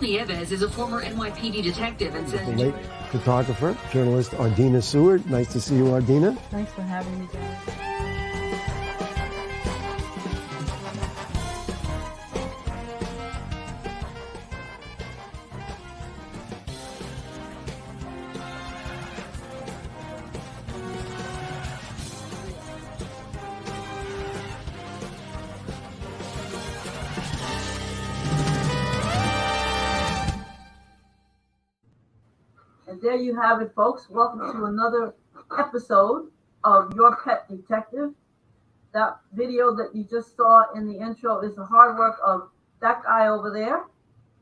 Nieves is a former NYPD detective and says... The late photographer, journalist Ardina Seward. Nice to see you, Ardina. Thanks for having me, guys. And there you have it, folks. Welcome to another episode of Your Pet Detective. That video that you just saw in the intro is the hard work of that guy over there,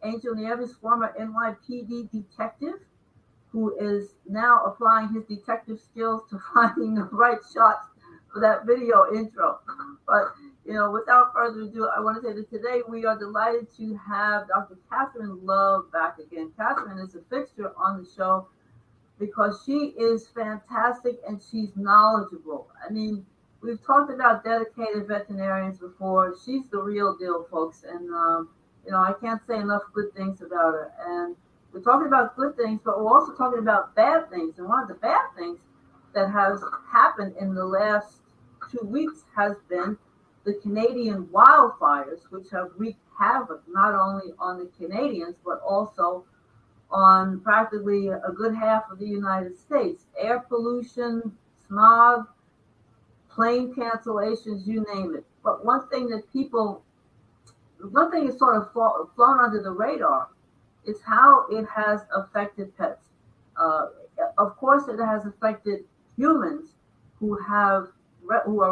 Angel Nieves, former NYPD detective, who is now applying his detective skills to finding the right shots for that video intro. But, without further ado, I want to say that today we are delighted to have Dr. Catherine Love back again. Catherine is a fixture on the show because she is fantastic and she's knowledgeable. I mean, we've talked about dedicated veterinarians before. She's the real deal, folks. And, I can't say enough good things about her. And we're talking about good things, but we're also talking about bad things. And one of the bad things that has happened in the last 2 weeks has been the Canadian wildfires, which have wreaked havoc not only on the Canadians, but also on practically a good half of the United States. Air pollution, smog, plane cancellations, you name it. But one thing is sort of flown under the radar is how it has affected pets. Of course, it has affected humans who are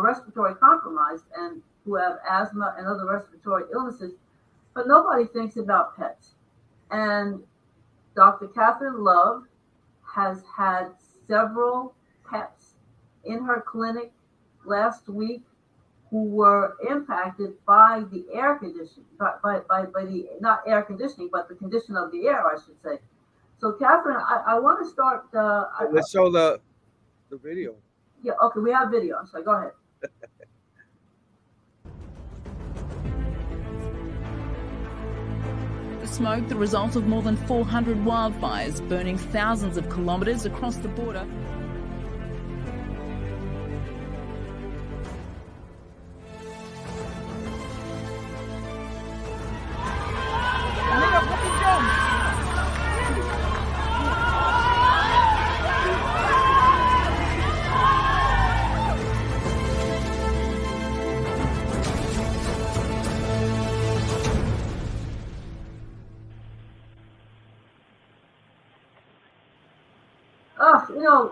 respiratory compromised and who have asthma and other respiratory illnesses, but nobody thinks about pets. And Dr. Catherine Love has had several pets in her clinic last week who were impacted by the air conditioning, by the, not air conditioning, but the condition of the air, I should say. So, Catherine, I want to start. Let's show the video. Yeah, okay, we have video, so go ahead. The smoke, the result of more than 400 wildfires burning thousands of kilometres across the border.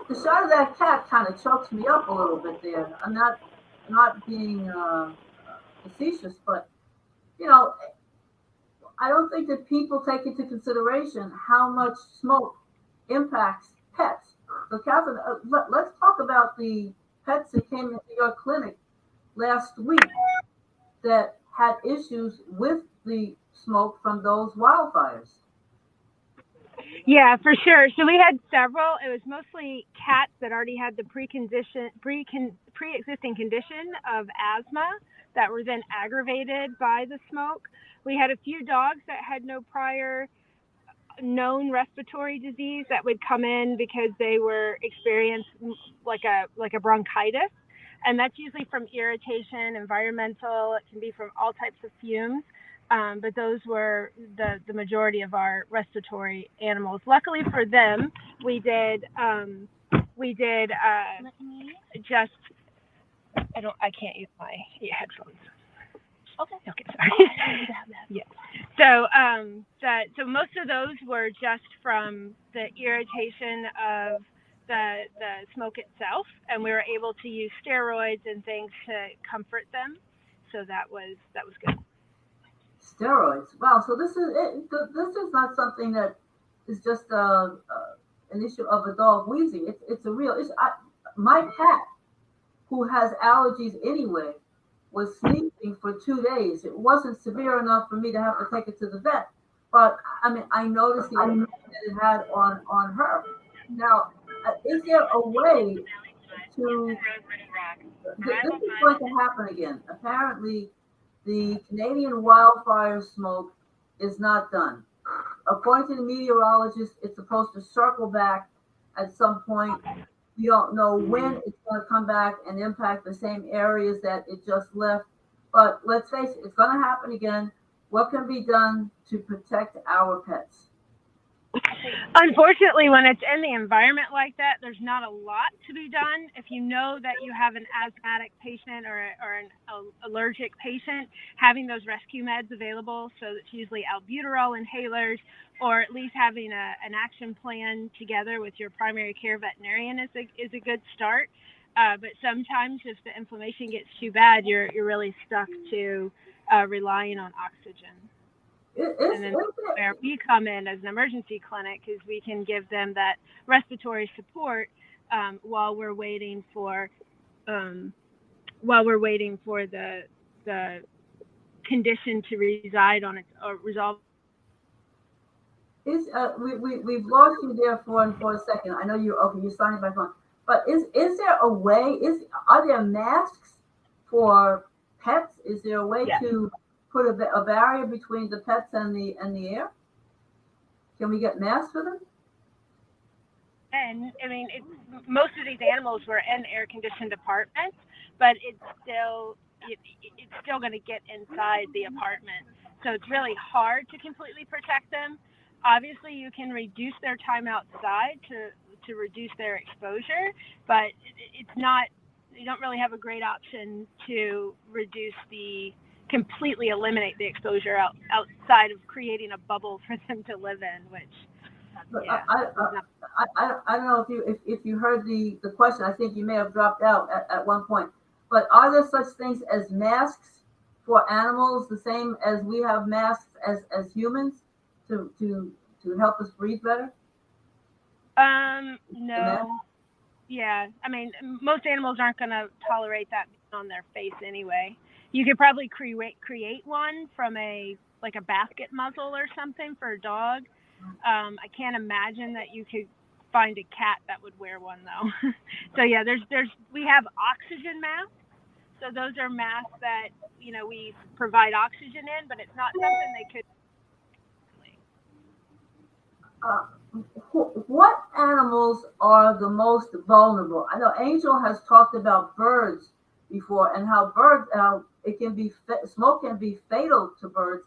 The shot of that cat kind of chokes me up a little bit there. I'm not being facetious, but I don't think that people take into consideration how much smoke impacts pets. So, Catherine, let's talk about the pets that came into your clinic last week that had issues with the smoke from those wildfires. Yeah, for sure. So we had several. It was mostly cats that already had the pre-existing condition of asthma that were then aggravated by the smoke. We had a few dogs that had no prior known respiratory disease that would come in because they were experienced like a bronchitis, and that's usually from irritation, environmental. It can be from all types of fumes. But those were the majority of our respiratory animals. Luckily for them, we did just, I can't use my headphones. Okay, sorry. Yeah. So most of those were just from the irritation of the smoke itself, and we were able to use steroids and things to comfort them. So that was good. Steroids. Wow. So this is it. This is not something that is just an issue of a dog wheezing. It's a real issue. My cat, who has allergies anyway, was sneezing for 2 days. It wasn't severe enough for me to have to take it to the vet, but I noticed the impact that it had on her. Now, is there a way to? This is going to happen again. Apparently, the Canadian wildfire smoke is not done. according to the meteorologist, it's supposed to circle back at some point. You don't know when it's going to come back and impact the same areas that it just left. But let's face it, it's going to happen again. What can be done to protect our pets? Unfortunately, when it's in the environment like that, there's not a lot to be done. If you know that you have an asthmatic patient or an allergic patient, having those rescue meds available, so it's usually albuterol inhalers, or at least having an action plan together with your primary care veterinarian is a good start. But sometimes if the inflammation gets too bad, you're really stuck to relying on oxygen. And then where we come in as an emergency clinic is we can give them that respiratory support while we're waiting for the condition to reside on its or resolve. We've lost you there for a second. I know you're signing back on, but is there a way? Are there masks for pets? Is there a way to put a barrier between the pets and the air? Can we get masks for them? And I mean, most of these animals were in air-conditioned apartments, but it's still going to get inside the apartment. So it's really hard to completely protect them. Obviously, you can reduce their time outside to reduce their exposure, but it's not. You don't really have a great option to completely eliminate the exposure outside of creating a bubble for them to live in, which I don't know if you heard the question. I think you may have dropped out at one point. But are there such things as masks for animals, the same as we have masks as humans to help us breathe better? No. Yeah, I mean, most animals aren't going to tolerate that on their face anyway. You could probably create one from a basket muzzle or something for a dog. I can't imagine that you could find a cat that would wear one though. So yeah, we have oxygen masks. So those are masks that we provide oxygen in, but it's not something they could. What animals are the most vulnerable? I know Angel has talked about birds before and how birds smoke can be fatal to birds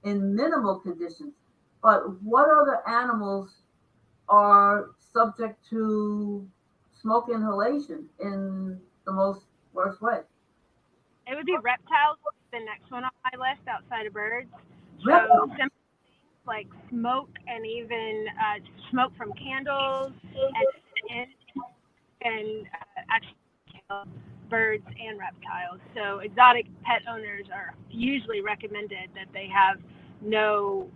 in minimal conditions. But what other animals are subject to smoke inhalation in the most worst way? It would be reptiles, the next one on my list outside of birds. So simple things like smoke and even smoke from candles and actually kill birds and reptiles. So exotic pet owners are usually recommended that they have no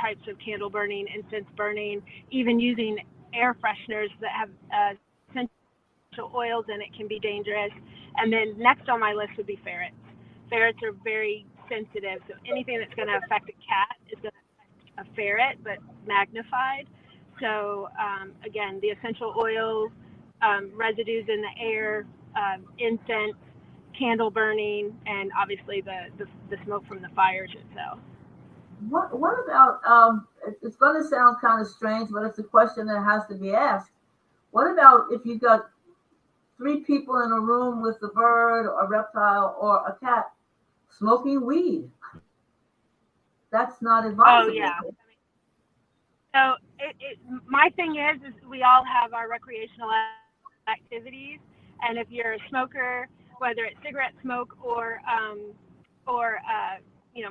types of candle burning, incense burning, even using air fresheners that have essential oils in it can be dangerous. And then next on my list would be ferrets. Ferrets are very sensitive, so anything that's going to affect a cat is going to affect a ferret, but magnified. So again, the essential oil residues in the air, incense, candle burning, and obviously the smoke from the fires itself. What about, it's going to sound kind of strange, but it's a question that has to be asked. What about if you've got 3 people in a room with a bird or a reptile or a cat smoking weed? That's not advisable. Oh, yeah. So my thing is we all have our recreational activities, and if you're a smoker, whether it's cigarette smoke or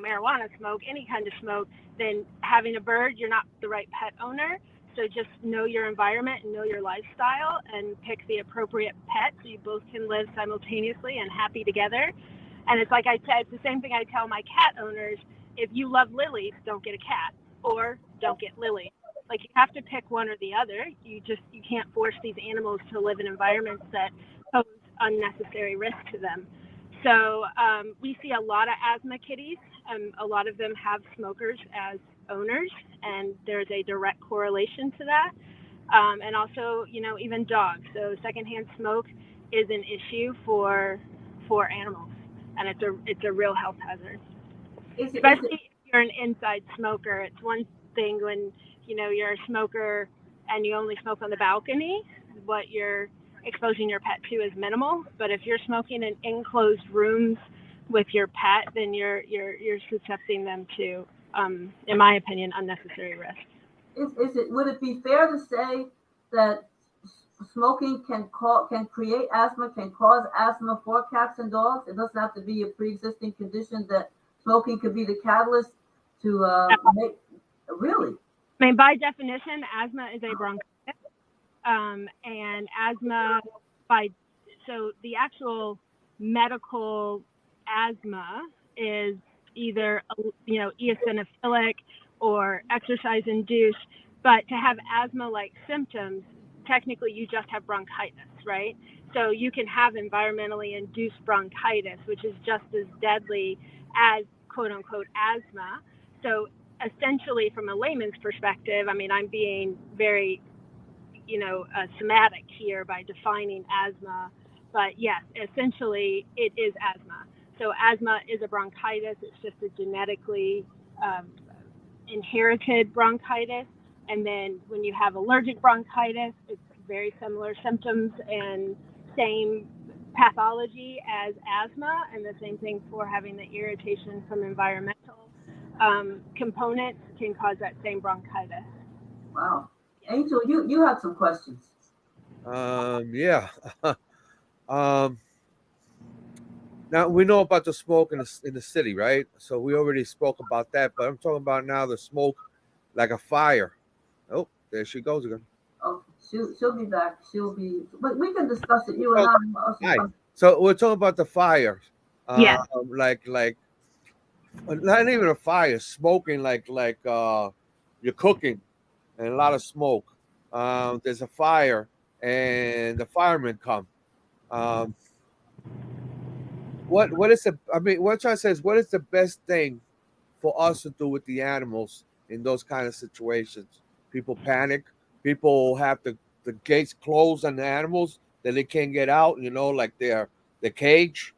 marijuana smoke, any kind of smoke, then having a bird, you're not the right pet owner. So just know your environment and know your lifestyle and pick the appropriate pet so you both can live simultaneously and happy together. And it's like I said, it's the same thing I tell my cat owners. If you love lilies, don't get a cat or don't get lilies. Like you have to pick one or the other. You can't force these animals to live in environments that pose unnecessary risk to them. So we see a lot of asthma kitties. A lot of them have smokers as owners, and there's a direct correlation to that. And also, even dogs. So secondhand smoke is an issue for animals, and it's a real health hazard. Especially if you're an inside smoker, it's one thing when, you're a smoker and you only smoke on the balcony. What you're exposing your pet to is minimal. But if you're smoking in enclosed rooms with your pet, then you're subjecting them to, in my opinion, unnecessary risk. Would it be fair to say that smoking can create asthma, can cause asthma for cats and dogs? It doesn't have to be a pre-existing condition. That smoking could be the catalyst to make. Really? I mean, by definition, asthma is a bronchitis, and asthma so the actual medical asthma is either eosinophilic or exercise induced, but to have asthma-like symptoms, technically you just have bronchitis, right? So you can have environmentally induced bronchitis, which is just as deadly as quote unquote asthma. So essentially, from a layman's perspective, I mean, I'm being very, semantic here by defining asthma, but yes, essentially it is asthma. So asthma is a bronchitis. It's just a genetically inherited bronchitis. And then when you have allergic bronchitis, it's very similar symptoms and same pathology as asthma, and the same thing for having the irritation from environmental components can cause that same bronchitis. Wow. Angel, you had some questions. Yeah. Now we know about the smoke in the city, right? So we already spoke about that, but I'm talking about now the smoke like a fire. Oh, there she goes again. Oh, she'll be back. But we can discuss it. You and I. Right. So we're talking about the fire. Yeah. Like not even a fire, smoking like you're cooking and a lot of smoke. There's a fire and the firemen come. What is the? I mean, what I'm trying to say is, what is the best thing for us to do with the animals in those kind of situations? People panic. People have the gates closed on the animals that they can't get out. Like the cage.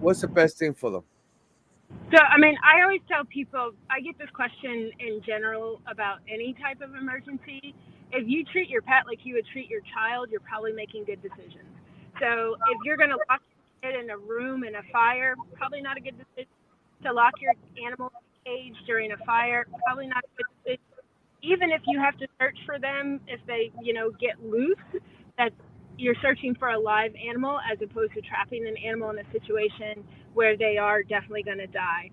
What's the best thing for them? So, I mean, I always tell people, I get this question in general about any type of emergency. If you treat your pet like you would treat your child, you're probably making good decisions. So if you're going to lock your kid in a room in a fire, probably not a good decision. To lock your animal in a cage during a fire, probably not a good decision. Even if you have to search for them, if they, get loose, that you're searching for a live animal as opposed to trapping an animal in a situation where they are definitely going to die.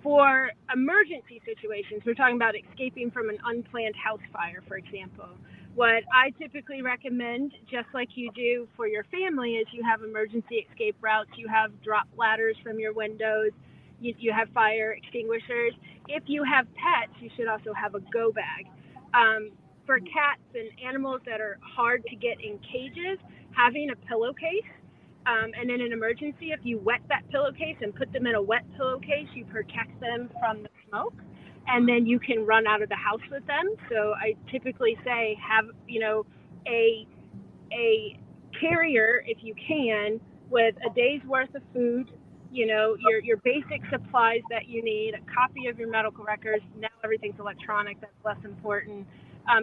For emergency situations, we're talking about escaping from an unplanned house fire, for example. What I typically recommend, just like you do for your family, is you have emergency escape routes, you have drop ladders from your windows, you have fire extinguishers. If you have pets, you should also have a go bag. For cats and animals that are hard to get in cages, having a pillowcase, and in an emergency, if you wet that pillowcase and put them in a wet pillowcase, you protect them from the smoke, and then you can run out of the house with them. So I typically say have, a carrier, if you can, with a day's worth of food, your basic supplies that you need, a copy of your medical records. Now everything's electronic, that's less important.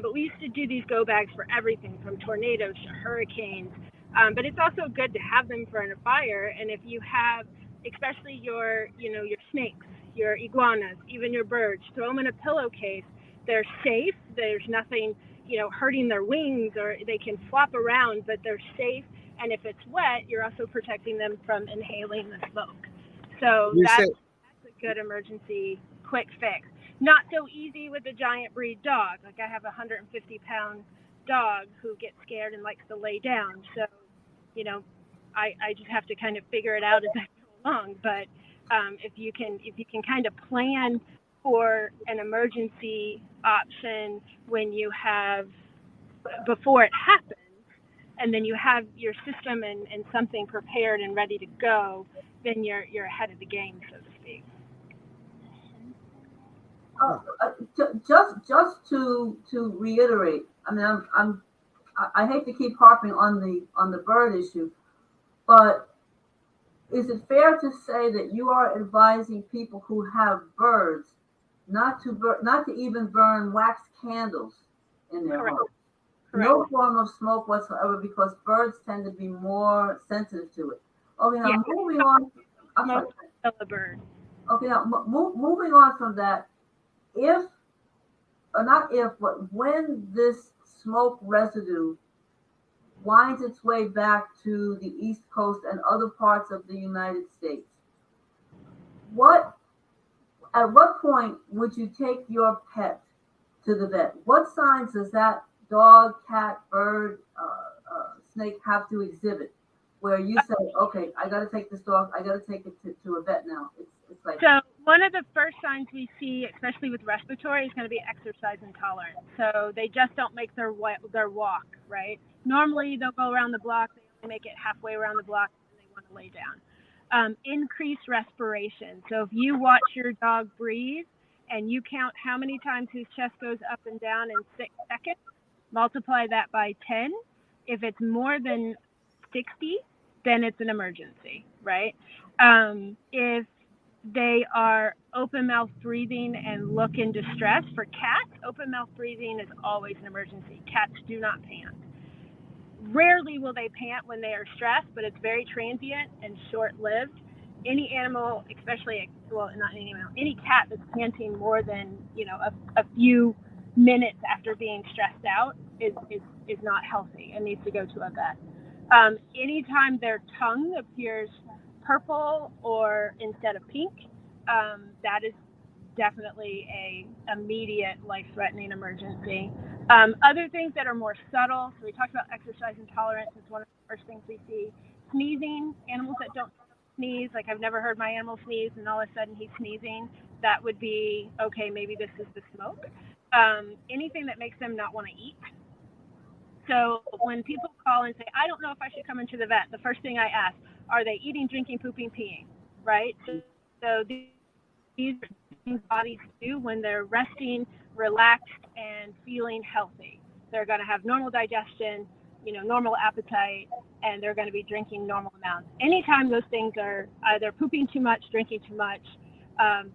But we used to do these go bags for everything from tornadoes to hurricanes. But it's also good to have them for a fire. And if you have, especially your snakes, your iguanas, even your birds, throw them in a pillowcase. They're safe. There's nothing, hurting their wings, or they can flop around, but they're safe. And if it's wet, you're also protecting them from inhaling the smoke. So that's a good emergency quick fix. Not so easy with a giant breed dog. Like I have a 150-pound dog who gets scared and likes to lay down. So, I just have to kind of figure it out as I go along. But if you can kind of plan for an emergency option when you have, before it happens, and then you have your system and something prepared and ready to go, then you're ahead of the game, so to speak. Just to reiterate, I mean, I hate to keep harping on the bird issue, but is it fair to say that you are advising people who have birds not to even burn wax candles in their Correct. homes. Correct. No form of smoke whatsoever, because birds tend to be more sensitive to it. Okay, now moving on. I'm sorry. Kill a bird. Okay, now moving on from that, if or not if, but when this smoke residue winds its way back to the East Coast and other parts of the United States, at what point would you take your pet to the vet? What signs does that dog, cat, bird, snake have to exhibit where you say, okay, I got to take this dog, I got to take it to a vet now? It's like, so one of the first signs we see, especially with respiratory, is going to be exercise intolerance. So they just don't make their walk, right? Normally they'll go around the block, they only make it halfway around the block, and they want to lay down. Increased respiration. So if you watch your dog breathe and you count how many times his chest goes up and down in 6 seconds, multiply that by 10. If it's more than 60, then it's an emergency, right? If they are open mouth breathing and look in distress, for cats, open mouth breathing is always an emergency. Cats do not pant. Rarely will they pant when they are stressed, but it's very transient and short-lived. Any animal, especially, well, not any animal, any cat that's panting more than, a few minutes after being stressed out is not healthy and needs to go to a vet. Anytime their tongue appears purple or instead of pink, that is definitely a immediate life-threatening emergency. Other things that are more subtle, so we talked about exercise intolerance, is one of the first things we see. Sneezing, animals that don't sneeze, like I've never heard my animal sneeze and all of a sudden he's sneezing, that would be, okay, maybe this is the smoke. Anything that makes them not want to eat. So when people call and say, I don't know if I should come into the vet, the first thing I ask, are they eating, drinking, pooping, peeing, right? So these are things bodies do when they're resting, relaxed, and feeling healthy. They're going to have normal digestion, normal appetite, and they're going to be drinking normal amounts. Anytime those things are either pooping too much, drinking too much,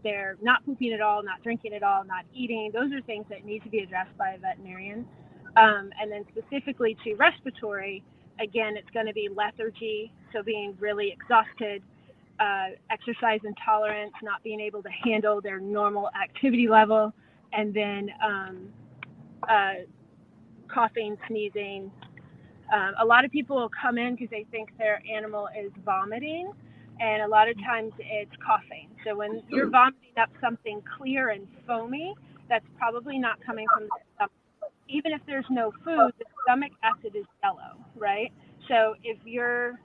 they're not pooping at all, not drinking at all, not eating, those are things that need to be addressed by a veterinarian. And then specifically to respiratory, again, it's going to be lethargy, so being really exhausted, exercise intolerance, not being able to handle their normal activity level, and then coughing, sneezing. A lot of people will come in because they think their animal is vomiting, and a lot of times it's coughing. So when you're vomiting up something clear and foamy, that's probably not coming from the stomach. Even if there's no food, the stomach acid is yellow, right? So if your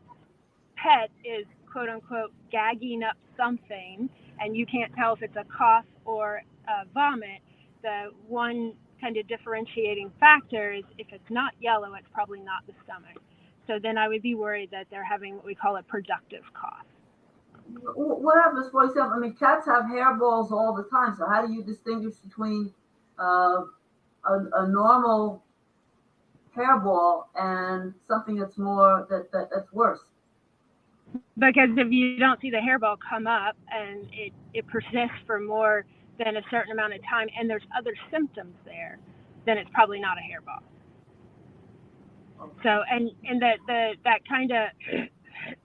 pet is quote unquote gagging up something and you can't tell if it's a cough or a vomit, the one kind of differentiating factor is if it's not yellow, it's probably not the stomach. So then I would be worried that they're having what we call a productive cough. What happens, for example, cats have hairballs all the time. So how do you distinguish between a normal hairball and something that's more that's worse? Because if you don't see the hairball come up and it persists for more than a certain amount of time and there's other symptoms there, then it's probably not a hairball. So and that kind of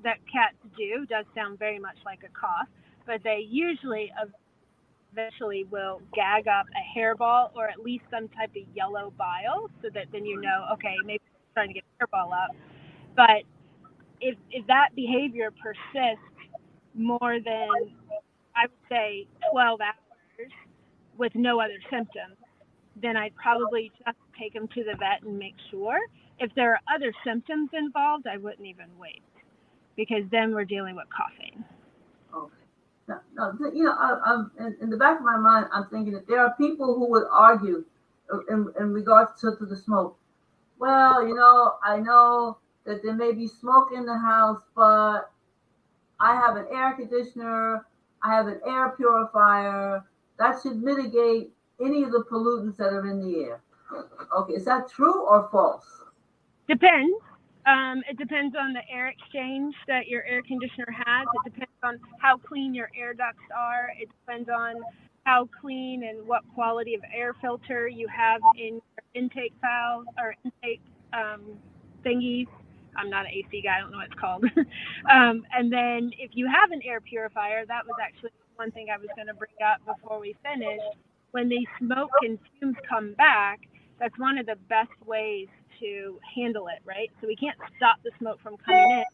that cats do does sound very much like a cough, but they usually eventually will gag up a hairball or at least some type of yellow bile, so that then okay, maybe they're trying to get a hairball up. But if that behavior persists more than, I would say, 12 hours with no other symptoms, then I'd probably just take them to the vet and make sure. If there are other symptoms involved, I wouldn't even wait, because then we're dealing with coughing. Okay. Now, in the back of my mind, I'm thinking that there are people who would argue in regards to the smoke. Well, I know that there may be smoke in the house, but I have an air conditioner, I have an air purifier, that should mitigate any of the pollutants that are in the air. Okay, is that true or false? Depends. It depends on the air exchange that your air conditioner has. It depends on how clean your air ducts are. It depends on how clean and what quality of air filter you have in your intake valve or intake thingies. I'm not an AC guy, I don't know what it's called. And then if you have an air purifier, that was actually one thing I was going to bring up before we finish. When the smoke and fumes come back, that's one of the best ways to handle it, right? So we can't stop the smoke from coming in,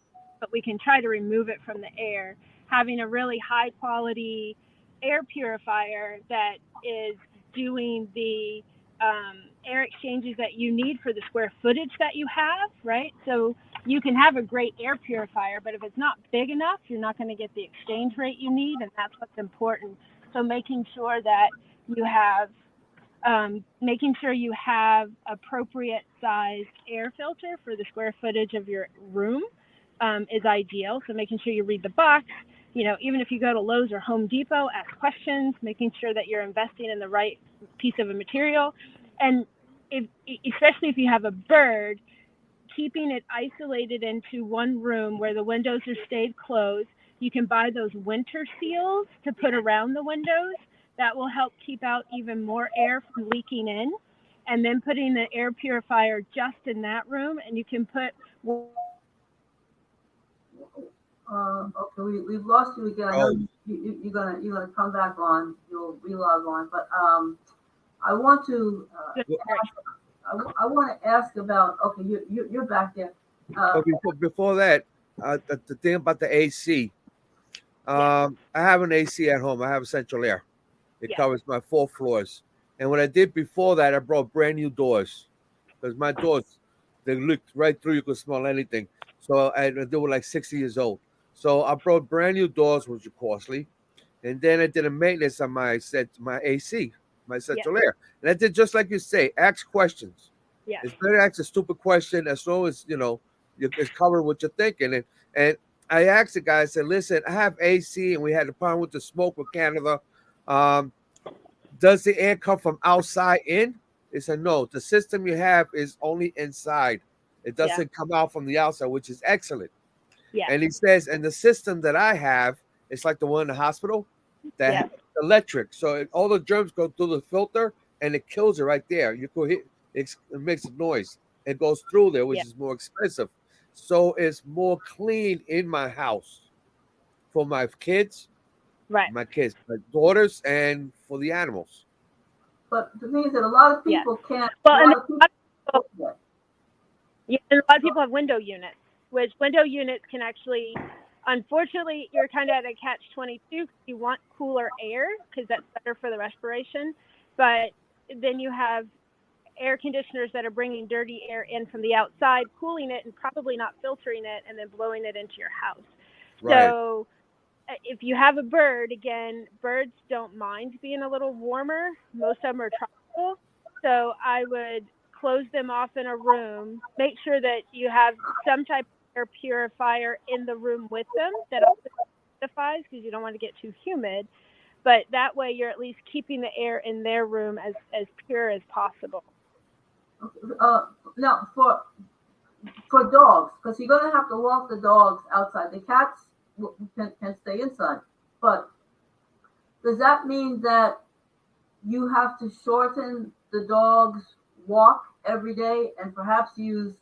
but we can try to remove it from the air. Having a really high quality air purifier that is doing the air exchanges that you need for the square footage that you have, right? So you can have a great air purifier, but if it's not big enough, you're not going to get the exchange rate you need, and that's what's important. So making sure that you have appropriate sized air filter for the square footage of your room is ideal. So making sure you read the box, even if you go to Lowe's or Home Depot, ask questions, making sure that you're investing in the right piece of a material. And especially if you have a bird, keeping it isolated into one room where the windows are stayed closed. You can buy those winter seals to put around the windows. That will help keep out even more air from leaking in. And then putting the air purifier just in that room, and you can put. Okay, we've lost you again. I know you're gonna come back on. You'll relog on, but I want to ask about. Okay, you're back there. Before that, the thing about the AC. I have an AC at home. I have central air. It covers my 4 floors. And what I did before that, I brought brand new doors because my doors, they looked right through. You could smell anything. So they were like 60 years old. So I brought brand new doors, which are costly. And then I did a maintenance on my AC, my central air. And I did just like you say, ask questions. Yeah. It's better to ask a stupid question as long as, it's covering what you're thinking. And I asked the guy, I said, listen, I have AC and we had a problem with the smoke with Canada. Does the air come from outside in? He said, no, the system you have is only inside. It doesn't come out from the outside, which is excellent. Yeah. And he says, and the system that I have, it's like the one in the hospital that has electric. So all the germs go through the filter and it kills it right there. You could hit, it makes a noise. It goes through there, which is more expensive. So it's more clean in my house for my kids. Right. My kids, my daughters, and for the animals. But the thing is that a lot of people can't. Well, and a lot of people have window units, which window units can actually, unfortunately, you're kind of at a catch-22 because you want cooler air because that's better for the respiration. But then you have air conditioners that are bringing dirty air in from the outside, cooling it and probably not filtering it and then blowing it into your house. Right. So if you have a bird, again, birds don't mind being a little warmer. Most of them are tropical. So I would close them off in a room, make sure that you have some type of air purifier in the room with them that also humidifies because you don't want to get too humid. But that way you're at least keeping the air in their room as pure as possible. Now, for dogs, because you're going to have to walk the dogs outside. The cats can stay inside. But does that mean that you have to shorten the dog's walk every day and perhaps use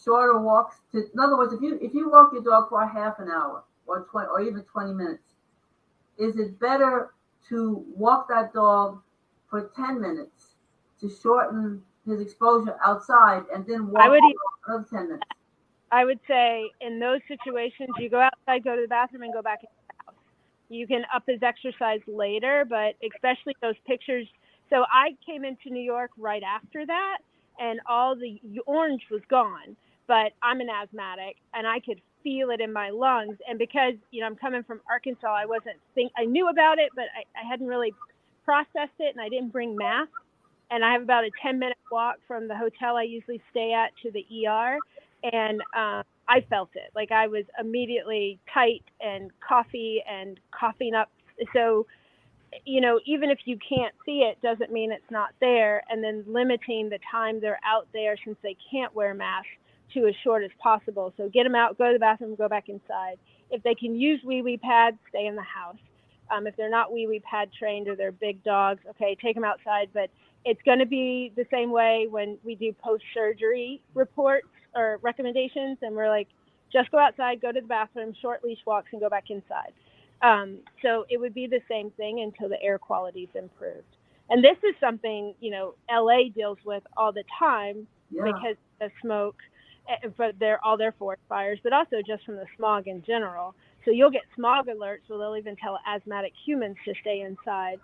shorter walks? In other words, if you walk your dog for a half an hour or 20 or even 20 minutes, is it better to walk that dog for 10 minutes to shorten his exposure outside and then walk another 10 minutes? I would say in those situations, you go outside, go to the bathroom, and go back into the house. You can up his exercise later, but especially those pictures. So I came into New York right after that, and all the orange was gone. But I'm an asthmatic, and I could feel it in my lungs. And because I'm coming from Arkansas, I knew about it, but I hadn't really processed it, and I didn't bring masks. And I have about a 10-minute walk from the hotel I usually stay at to the ER. And I felt it. Like I was immediately tight and coughing up. So, even if you can't see it, doesn't mean it's not there. And then limiting the time they're out there since they can't wear masks to as short as possible. So get them out, go to the bathroom, go back inside. If they can use wee-wee pads, stay in the house. If they're not wee pad trained or they're big dogs, okay, take them outside. But it's going to be the same way when we do post-surgery reports or recommendations, and we're like, just go outside, go to the bathroom, short leash walks, and go back inside. So it would be the same thing until the air quality is improved. And this is something, LA deals with all the time because of the smoke, but all their forest fires, but also just from the smog in general. So you'll get smog alerts where they'll even tell asthmatic humans to stay inside.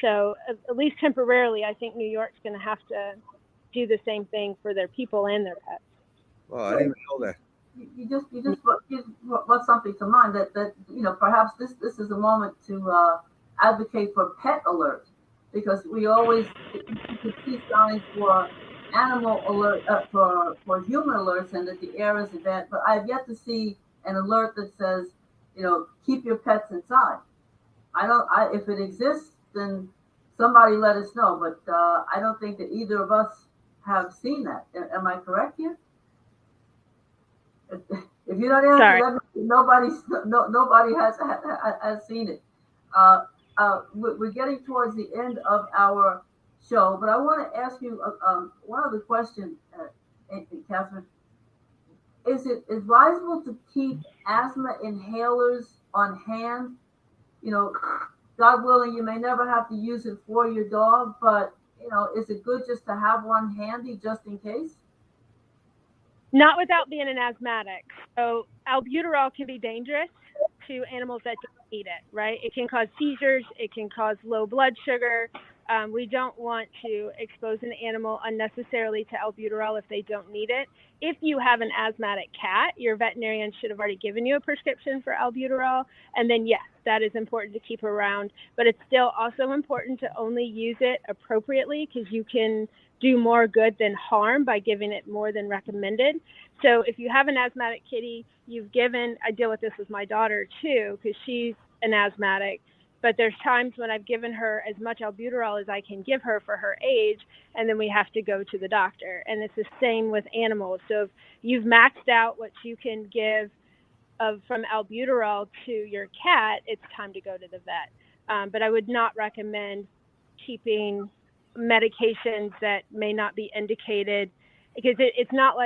So at least temporarily, I think New York's going to have to do the same thing for their people and their pets. Well, I didn't know that. You just brought something to mind that perhaps this is a moment to advocate for pet alert, because we always could see signs for animal alert for human alerts and that the air is bad, but I've yet to see an alert that says keep your pets inside. If it exists, then somebody let us know, but I don't think that either of us have seen that. Am I correct here? If you don't answer that, nobody has seen it. We're getting towards the end of our show, but I want to ask you one other question, Catherine. Is it advisable to keep asthma inhalers on hand? God willing, you may never have to use it for your dog, but is it good just to have one handy just in case? Not without being an asthmatic. So albuterol can be dangerous to animals that don't need it, right? It can cause seizures. It can cause low blood sugar. We don't want to expose an animal unnecessarily to albuterol if they don't need it. If you have an asthmatic cat, your veterinarian should have already given you a prescription for albuterol. And then, yes, that is important to keep around. But it's still also important to only use it appropriately, because you can do more good than harm by giving it more than recommended. So if you have an asthmatic kitty, I deal with this with my daughter too, because she's an asthmatic, but there's times when I've given her as much albuterol as I can give her for her age, and then we have to go to the doctor. And it's the same with animals. So if you've maxed out what you can give from albuterol to your cat, it's time to go to the vet. But I would not recommend keeping medications that may not be indicated, because it's not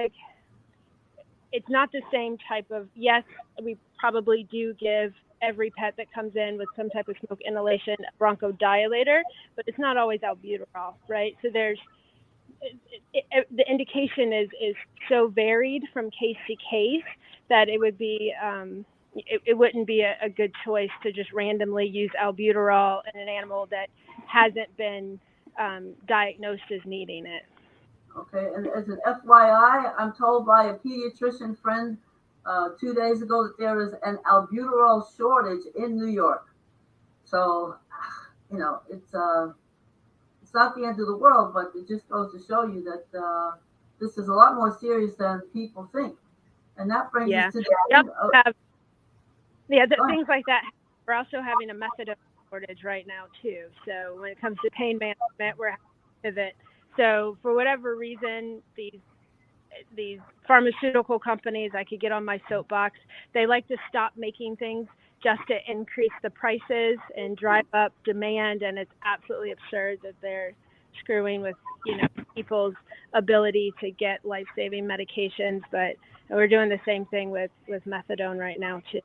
the same type of, yes, we probably do give every pet that comes in with some type of smoke inhalation a bronchodilator, but it's not always albuterol, right? So the indication is so varied from case to case that it would be it wouldn't be a good choice to just randomly use albuterol in an animal that hasn't been diagnosed as needing it. Okay, and as an FYI, I'm told by a pediatrician friend 2 days ago that there is an albuterol shortage in New York. So, it's not the end of the world, but it just goes to show you that this is a lot more serious than people think. And that brings us to the end of... things like that. We're also having a methadone shortage right now too. So when it comes to pain management, we're having to pivot. So for whatever reason, these pharmaceutical companies, I could get on my soapbox, they like to stop making things just to increase the prices and drive up demand. And it's absolutely absurd that they're screwing with, people's ability to get life-saving medications. But we're doing the same thing with methadone right now too.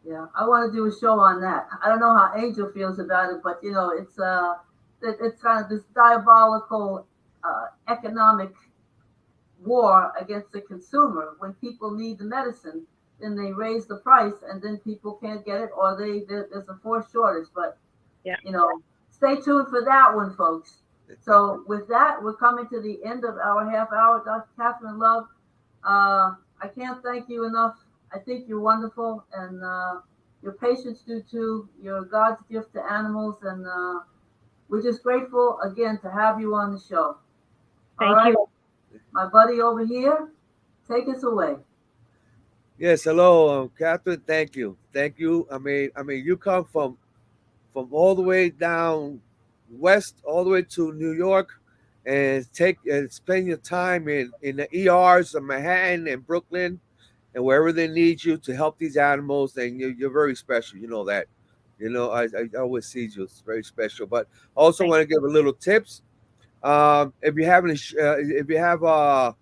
Yeah, I want to do a show on that. I don't know how Angel feels about it, but it's kind of this diabolical economic war against the consumer. When people need the medicine, then they raise the price, and then people can't get it, or there's a forced shortage. But stay tuned for that one, folks. So with that, we're coming to the end of our half hour. Dr. Catherine Love, I can't thank you enough. I think you're wonderful, and your patients do too. You're God's gift to animals, and we're just grateful again to have you on the show. Thank you. My buddy over here, take us away. Yes, hello, Catherine. Thank you. I mean, you come from all the way down west, all the way to New York, and spend your time in the ERs of Manhattan and Brooklyn, and wherever they need you to help these animals. And you're very special. You know that. You know, I always see you. It's very special. But I also want to give a little tips. If you have if you have a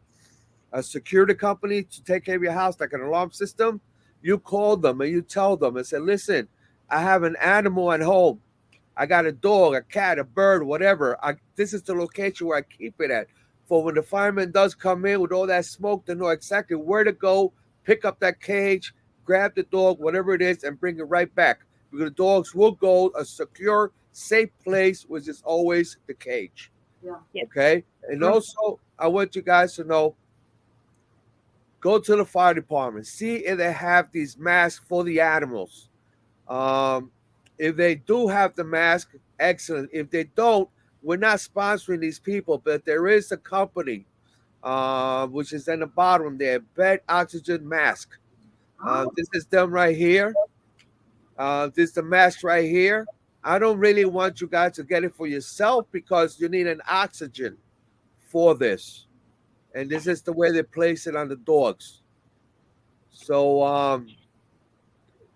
security company to take care of your house, like an alarm system, you call them and you tell them and say, listen, I have an animal at home. I got a dog, a cat, a bird, whatever. This is the location where I keep it at. For when the fireman does come in with all that smoke, they know exactly where to go, pick up that cage, grab the dog, whatever it is, and bring it right back. Because the dogs will go a secure, safe place, which is always the cage. Yeah. Okay? And also, I want you guys to know, go to the fire department. See if they have these masks for the animals. If they do have the mask, excellent. If they don't, we're not sponsoring these people, but there is a company, which is in the bottom there, Bed Oxygen Mask. This is them right here. This is the mask right here. I don't really want you guys to get it for yourself because you need an oxygen for this. And this is the way they place it on the dogs. So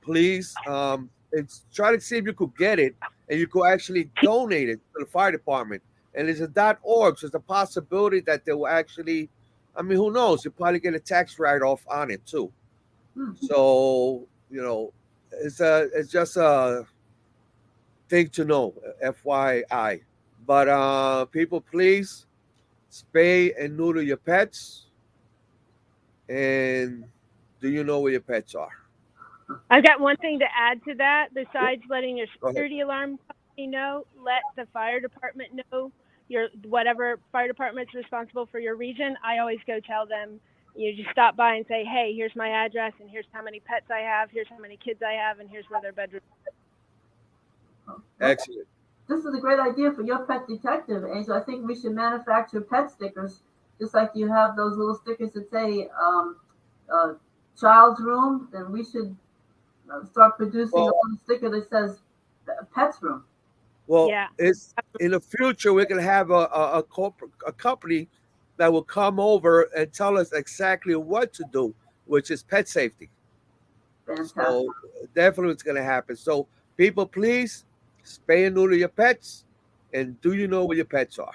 please, try to see if you could get it and you could actually donate it to the fire department. And it's a .org, so there's a possibility that they will actually, I mean, who knows? You probably get a tax write-off on it too. So, you know, it's just a thing to know, FYI. But people, please spay and neuter your pets. And do you know where your pets are? I've got one thing to add to that. Besides letting your security alarm company know, let the fire department know. Whatever fire department's responsible for your region, I always go tell them. You just stop by and say, hey, here's my address, and here's how many pets I have, here's how many kids I have, and here's where their bedroom is. Excellent. This is a great idea for your pet detective, Angel. I think we should manufacture pet stickers, just like you have those little stickers that say child's room. Then we should start producing a little sticker that says pet's room. Well, it's in the future we're gonna have a company that will come over and tell us exactly what to do, which is pet safety. Fantastic. So definitely it's gonna happen. So people, please spay and neuter your pets, and do you know where your pets are?